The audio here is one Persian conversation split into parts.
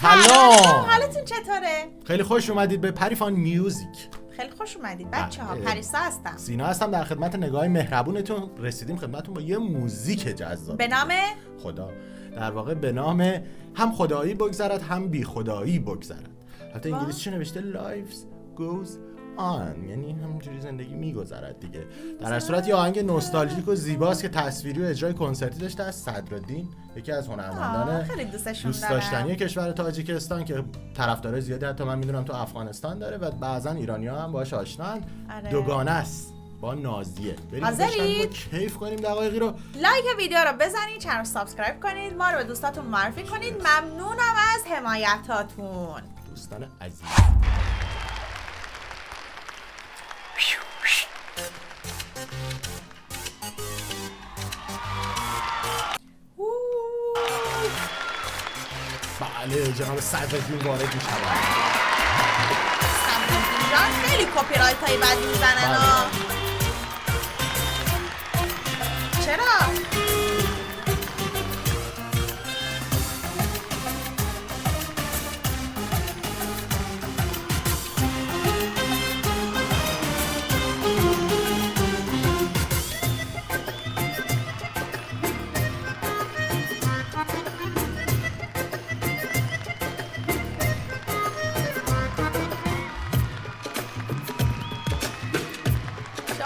سلام. حالتون چطوره؟ خیلی خوش اومدید به پریفان میوزیک. خیلی خوش اومدید بچه‌ها. پریسا هستم. سینا هستم، در خدمت نگاه مهربونتون رسیدیم خدمتتون با یه موزیک جذاب به نام خدا. در واقع به نام هم خدایی بگذرد هم بی خدایی بگذرد. حتی انگلیسیش نوشته Life goes on، یعنی همینجوری زندگی میگذرد دیگه. در هر صورت یه آهنگ نوستالژیک و زیباست که تصویری و اجرای کنسرتی داشته از صدرالدین، یکی از هنرمندان خیلی دوست داشتنی کشور تاجیکستان که طرفدارای زیادی حتی من میدونم تو افغانستان داره و بعضا ایرانی‌ها هم باهاش آشنان. دوگانه است با نازیه. بریم بشنویم و کیف کنیم دقایقی رو. لایک ویدیو رو بزنید، چنل سابسکرایب کنید، ما رو به دوستاتون معرفی کنید. ممنونم از حمایتاتون دوستان عزیز. بله جناب صدرالدین وارد میشن. صدرالدین جان خیلی کپی رایت هایی بد میزنن. چرا؟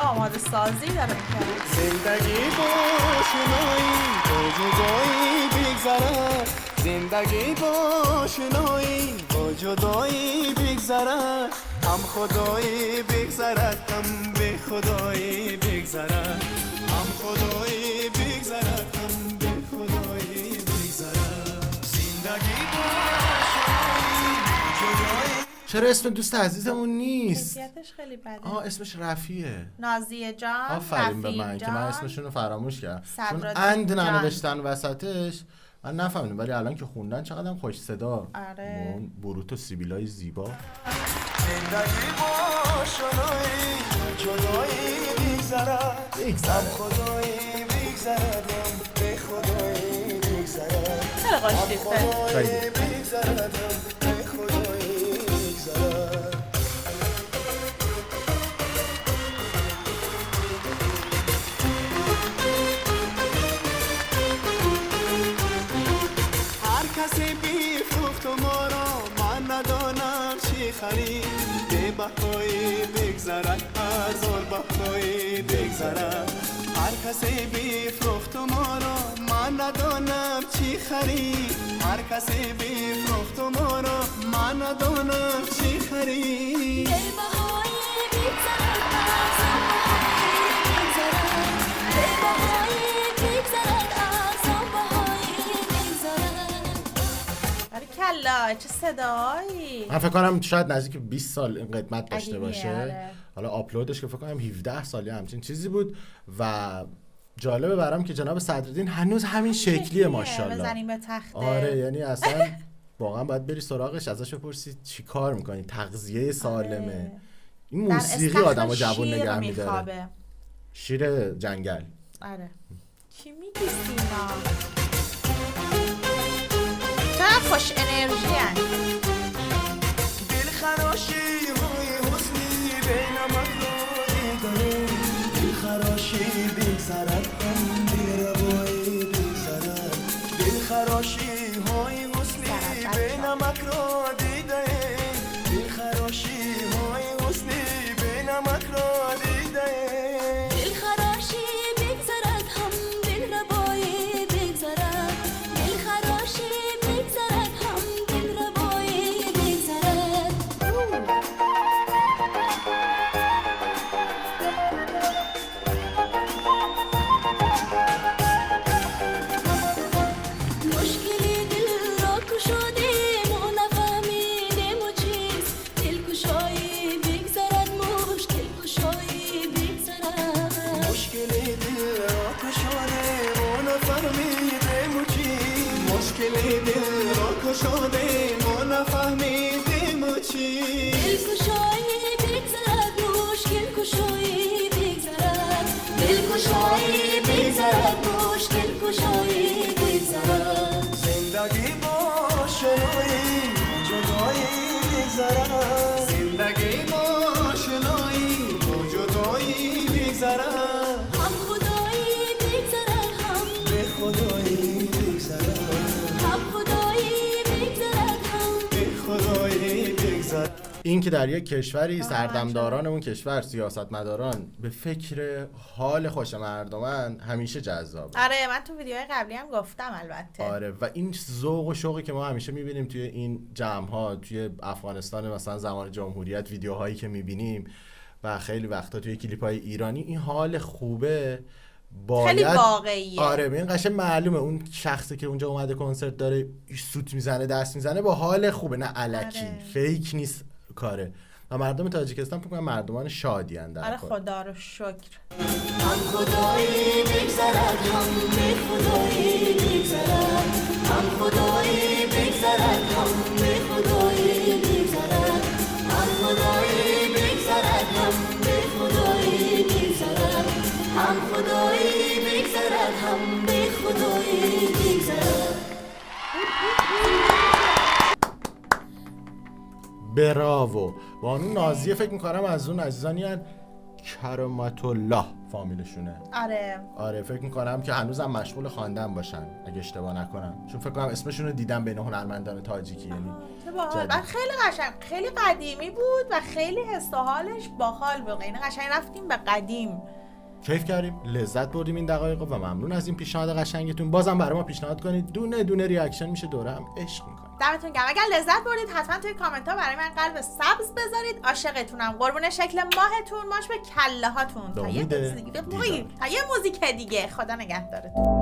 آماده سازی داره میکنه. زندگی با شنایی با جدایی بگذرد، زندگی با شنایی با جدایی بگذرد، هم خدایی بگذرد هم به خدایی بگذرد، هم خدایی بگذرد هم به خدایی بگذرد. زندگی با شنایی جدایی. چرا اسم دوست عزیزمون نیست؟ حیثیتش خیلی بده. اسمش رفیه. نازیه جان. آفرین به من که من اسمشون رو فراموش کردم. چون اند ننوشتن وسطش من نفهمیدم، ولی الان که خوندن چقدر خوش صدا. آره. اون بروت و سیبیلای زیبا. زندگی با شنایی جدایی بگذرد، هم خدایی بگذرد هم به خدایی بگذرد، خیلی قشنگه. خدایی بگذرد هم به خدایی بگذرد. هر کسی بیفروخت ما را من ندانم چی خرید، به بهایی بگذرد هزار بهایی بگذرد. هر کسی بیفروخت ما را من ندانم چی خرید، هر کسی بیفروخت ما را من ندانم چی خرید. به بهایی بگذرد هزار بهایی بگذرد، به بهایی بگذرد هزار بهایی بگذرد. کلا چه صدایی. من فکر کنم شاید نزدیک 20 سال این قدمت داشته باشه. آره. حالا آپلودش که فکر کنم 17 سال یا همچین چیزی بود و جالبه برام که جناب صدرالدین هنوز همین شکلیه ماشاءالله. بزنیم به تخته. آره یعنی اصلا واقعا باید بری سراغش، ازش بپرسی چی کار میکنی، تغذیه سالمه. آره. این موسیقی آدمو جوون نگه میداره. شیر جنگل. آره. چی میگی سینا؟ چقدر خوش انرژی هست. دلخراشی های حسنی بین مکروهی داره، دلخراشی بگذرد هم بیروایی بگذرد، دلخراشی های حسنی بین مکروهی داره، دلخراشی های حسنی بین مکروهی داره. دلخراشی بگذرد هم دلربایی بگذرد، دلخراشی بگذرد هم دلربایی بگذرد. مشکلی دل را کشادیم و نفهمیدیم و چیست، دلکشایی بگذرد مشکل کشایی بگذرد. مشکلی دل را کشادیم و نفهمیدیم و چیست، مشکلی دل را کشادیم و نفهمیدیم و چیست. دلکشایی بگذرد مشکل کشایی بگذرد، دلکشایی بگذرد مشکل کشایی بگذرد. زندگی با شنایی بگذرد زندگی آشنایی با جدایی بگذرد هم خدایی بگذرد هم به خدایی بگذرد هم خدایی بگذرد هم به خدایی بگذرد. این که در یک کشوری سردمداران اون کشور سیاستمداران به فکر حال خوش مردمن همیشه جذاب. آره من تو ویدیوهای قبلی هم گفتم البته. آره و این ذوق و شوقی که ما همیشه میبینیم توی این جمع‌ها توی افغانستان مثلا زمان جمهوریت ویدیوهایی که میبینیم و خیلی وقتا توی کلیپ‌های ایرانی این حال خوبه باید خیلی واقعیه. آره این قشنگ معلومه اون شخصی که اونجا اومده کنسرت داره سوت میزنه دست میزنه با حال خوبه نه الکی آره. فیک نیست کاره و مردم تاجیکستان فکر کنم مردمان شادی ان در آره کل. خدا رو شکر. هم خدایی بگذرد هم به خدایی بگذرد هم خدایی بگذرد هم به خدایی بگذرد هم خدایی بگذرد هم به خدایی بگذرد هم خدایی بگذرد هم به خدایی بگذرد. براوو. بانو نازیه فکر میکنم از اون عزیزانی هن کرامت الله فامیلشونه. آره فکر میکنم که هنوزم مشغول خواندن باشن اگه اشتباه نکنم چون فکر کنم اسمشون رو دیدم بین هنرمندان تاجیکی یعنی بعد خیلی قشنگ خیلی قدیمی بود و خیلی حس و حالش باحال بود. یعنی قشنگ رفتیم به قدیم. کیف کردیم لذت بردیم این دقایق و ممنون از این پیشنهاد قشنگتون. بازم برای ما پیشنهاد کنید دونه دونه ریاکشن میشه دوره هم عشق میکنیم. دمتون گرم. اگر لذت بردید حتما توی کامنت ها برای من قلب سبز بذارید. عاشقتونم. قربون شکل ماهتون. ماش به کله هاتون. تا یه موزیک دیگه. خدا نگهدارتون.